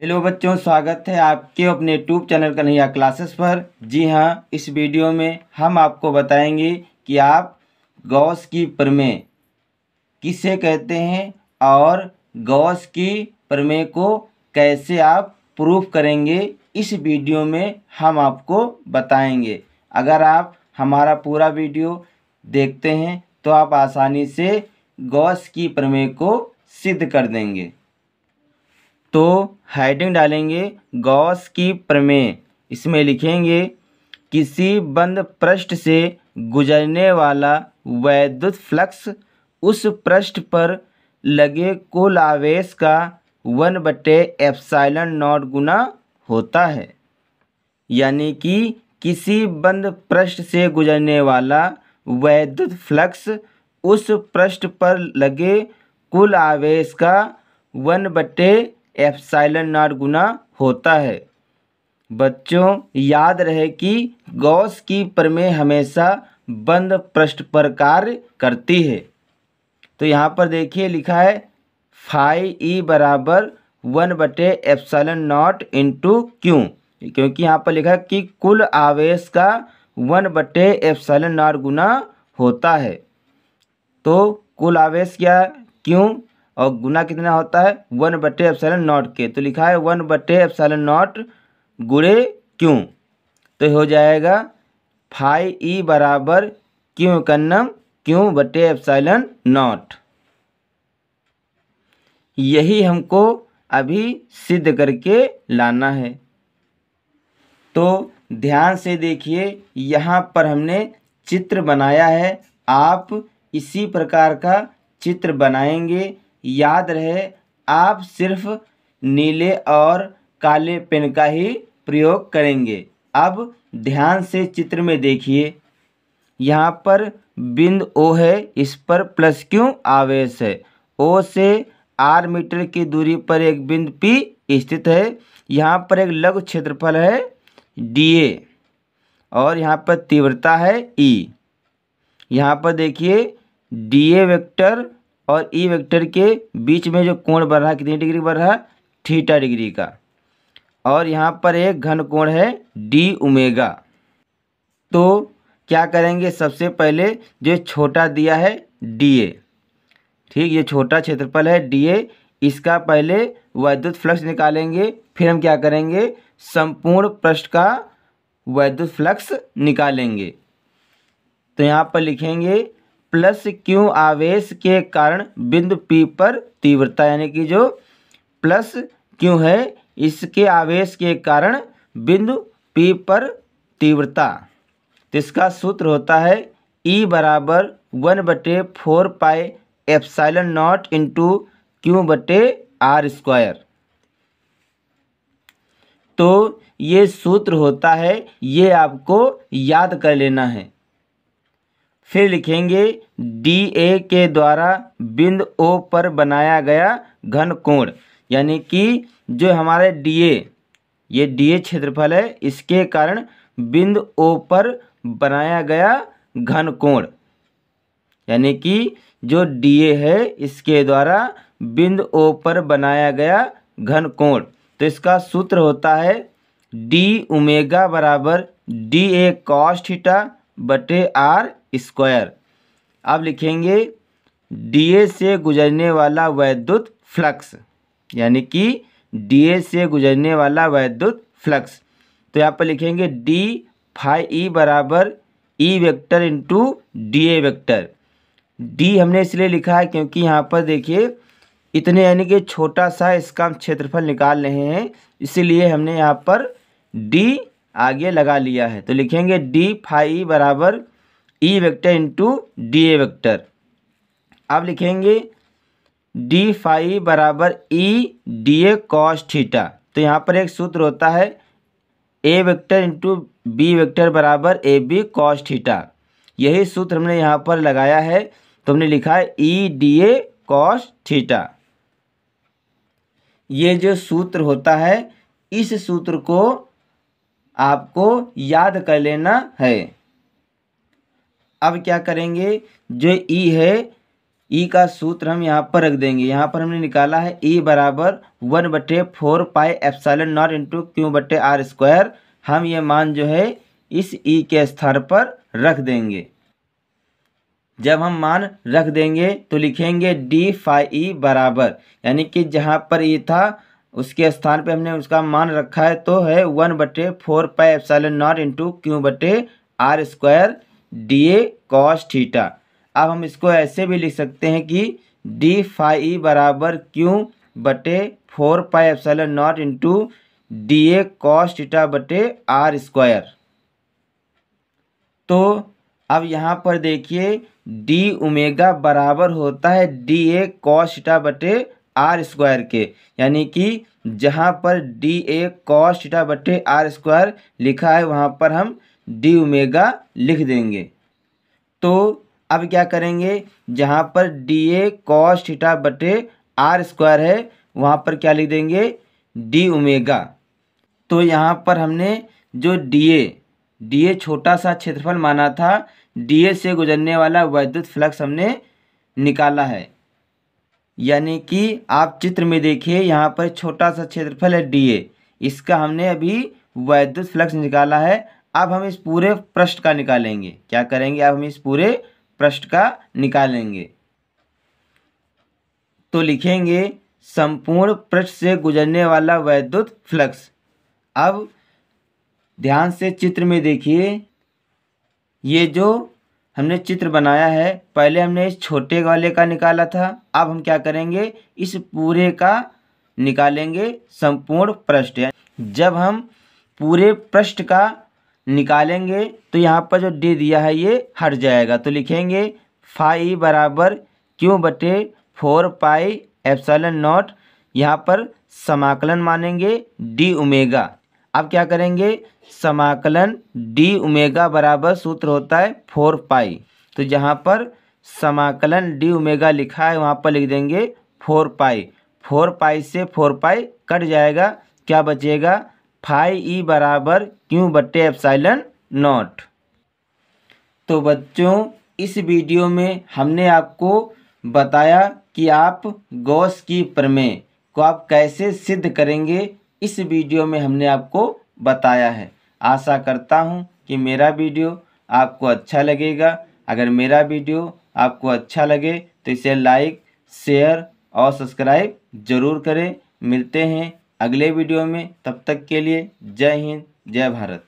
Hello बच्चों, स्वागत है आपके अपने यूट्यूब चैनल कन्हैया क्लासेस पर। जी हाँ, इस वीडियो में हम आपको बताएंगे कि आप गॉस की प्रमेय किसे कहते हैं और गॉस की प्रमेय को कैसे आप प्रूफ करेंगे। इस वीडियो में हम आपको बताएंगे। अगर आप हमारा पूरा वीडियो देखते हैं तो आप आसानी से गॉस की प्रमेय को सिद्ध कर देंगे। तो हेडिंग डालेंगे गॉस की प्रमेय। इसमें लिखेंगे किसी बंद पृष्ठ से गुजरने वाला वैद्युत फ्लक्स उस पृष्ठ पर लगे कुल आवेश का 1/ε0 गुना होता है। यानी कि किसी बंद पृष्ठ से गुजरने वाला वैद्युत फ्लक्स उस पृष्ठ पर लगे कुल आवेश का 1/ε0 गुना होता है। बच्चों, याद रहे कि गॉस की प्रमेय हमेशा बंद पृष्ठ पर कार्य करती है। तो यहाँ पर देखिए लिखा है फाई ई बराबर 1/ε0 इंटू क्यू, क्योंकि यहाँ पर लिखा है कि कुल आवेश का 1/ε0 गुना होता है। तो कुल आवेश क्या है? क्यों, और गुना कितना होता है? 1/ε0 के। तो लिखा है 1/ε0 गुणे क्यों। तो हो जाएगा फाई ई बराबर क्यों कन्नम Q/ε0। यही हमको अभी सिद्ध करके लाना है। तो ध्यान से देखिए, यहाँ पर हमने चित्र बनाया है। आप इसी प्रकार का चित्र बनाएंगे। याद रहे, आप सिर्फ नीले और काले पेन का ही प्रयोग करेंगे। अब ध्यान से चित्र में देखिए, यहाँ पर बिंदु O है, इस पर प्लस क्यों आवेश है। O से R मीटर की दूरी पर एक बिंदु P स्थित है। यहाँ पर एक लघु क्षेत्रफल है dA और यहाँ पर तीव्रता है E। यहाँ पर देखिए dA वेक्टर और E वेक्टर के बीच में जो कोण बन रहा है, कितनी डिग्री बन रहा है? थीटा डिग्री का। और यहाँ पर एक घन कोण है डी ओमेगा। तो क्या करेंगे, सबसे पहले जो छोटा दिया है dA, ठीक, ये छोटा क्षेत्रफल है dA, इसका पहले वैद्युत फ्लक्स निकालेंगे। फिर हम क्या करेंगे, संपूर्ण पृष्ठ का वैद्युत फ्लक्स निकालेंगे। तो यहाँ पर लिखेंगे प्लस क्यू आवेश के कारण बिंदु P पर तीव्रता, यानी कि जो प्लस क्यू है इसके आवेश के कारण बिंदु P पर तीव्रता। तो इसका सूत्र होता है E बराबर 1/4πε0 इंटू Q/r²। तो ये सूत्र होता है, ये आपको याद कर लेना है। फिर लिखेंगे DA के द्वारा बिंदु O पर बनाया गया घन कोण, यानी कि जो हमारे DA, ये DA क्षेत्रफल है, इसके कारण बिंदु O पर बनाया गया घन कोण, यानी कि जो DA है इसके द्वारा बिंदु O पर बनाया गया घन कोण। तो इसका सूत्र होता है D ओमेगा बराबर DA cos θ/r²। अब लिखेंगे DA से गुजरने वाला वैद्युत फ्लक्स, यानी कि DA से गुजरने वाला वैद्युत फ्लक्स। तो यहाँ पर लिखेंगे D फाई E बराबर E vector into DA vector. D हमने इसलिए लिखा है क्योंकि यहाँ पर देखिए इतने, यानी कि छोटा सा इसका हम क्षेत्रफल निकाल रहे हैं, इसीलिए हमने यहाँ पर D आगे लगा लिया है। तो लिखेंगे D फाई E बराबर E vector into DA vector. अब लिखेंगे D फाई बराबर E DA cos θ। तो यहाँ पर एक सूत्र होता है A vector into B vector बराबर AB cos θ। यही सूत्र हमने यहाँ पर लगाया है। तो हमने लिखा है E DA cos θ। ये जो सूत्र होता है, इस सूत्र को आपको याद कर लेना है। अब क्या करेंगे, जो E है ई का सूत्र हम यहाँ पर रख देंगे। यहाँ पर हमने निकाला है ई बराबर 1/4πε0 इंटू Q/r²। हम ये मान जो है इस ई के स्थान पर रख देंगे। जब हम मान रख देंगे तो लिखेंगे डी फाई ई बराबर, यानी कि जहाँ पर ई था उसके स्थान पे हमने उसका मान रखा है तो है 1/4πε0 into Q/r² DA cos theta. अब हम इसको ऐसे भी लिख सकते हैं कि डी फाई ई बराबर Q/4πε0 इंटू DA cos थीटा/r²। तो अब यहाँ पर देखिए डी ओमेगा बराबर होता है DA cos थीटा/r² के, यानी कि जहाँ पर DA cos थीटा/r² लिखा है वहाँ पर हम डी ओमेगा लिख देंगे। तो अब क्या करेंगे, जहाँ पर DA cos थीटा/r² है वहाँ पर क्या लिख देंगे डी ओमेगा। तो यहाँ पर हमने जो DA छोटा सा क्षेत्रफल माना था, DA से गुजरने वाला वैद्युत फ्लक्स हमने निकाला है। यानी कि आप चित्र में देखिए यहाँ पर छोटा सा क्षेत्रफल है DA, इसका हमने अभी वैद्युत फ्लक्स निकाला है। अब हम इस पूरे पृष्ठ का निकालेंगे। क्या करेंगे, अब हम इस पूरे पृष्ठ का निकालेंगे। तो लिखेंगे संपूर्ण पृष्ठ से गुजरने वाला वैद्युत फ्लक्स। अब ध्यान से चित्र में देखिए, ये जो हमने चित्र बनाया है पहले हमने इस छोटे वाले का निकाला था, अब हम क्या करेंगे इस पूरे का निकालेंगे संपूर्ण पृष्ठ। जब हम पूरे पृष्ठ का निकालेंगे तो यहाँ पर जो डी दिया है ये हट जाएगा। तो लिखेंगे फाई बराबर Q/4πε0, यहाँ पर समाकलन मानेंगे डी ओमेगा। अब क्या करेंगे, समाकलन डी ओमेगा बराबर सूत्र होता है 4π। तो जहाँ पर समाकलन डी ओमेगा लिखा है वहाँ पर लिख देंगे 4π। 4π से 4π कट जाएगा, क्या बचेगा फाई ई बराबर Q/ε0। तो बच्चों इस वीडियो में हमने आपको बताया कि आप गॉस की प्रमेय को आप कैसे सिद्ध करेंगे, इस वीडियो में हमने आपको बताया है। आशा करता हूँ कि मेरा वीडियो आपको अच्छा लगेगा। अगर मेरा वीडियो आपको अच्छा लगे तो इसे लाइक, शेयर और सब्सक्राइब ज़रूर करें। मिलते हैं अगले वीडियो में, तब तक के लिए जय हिंद, जय भारत।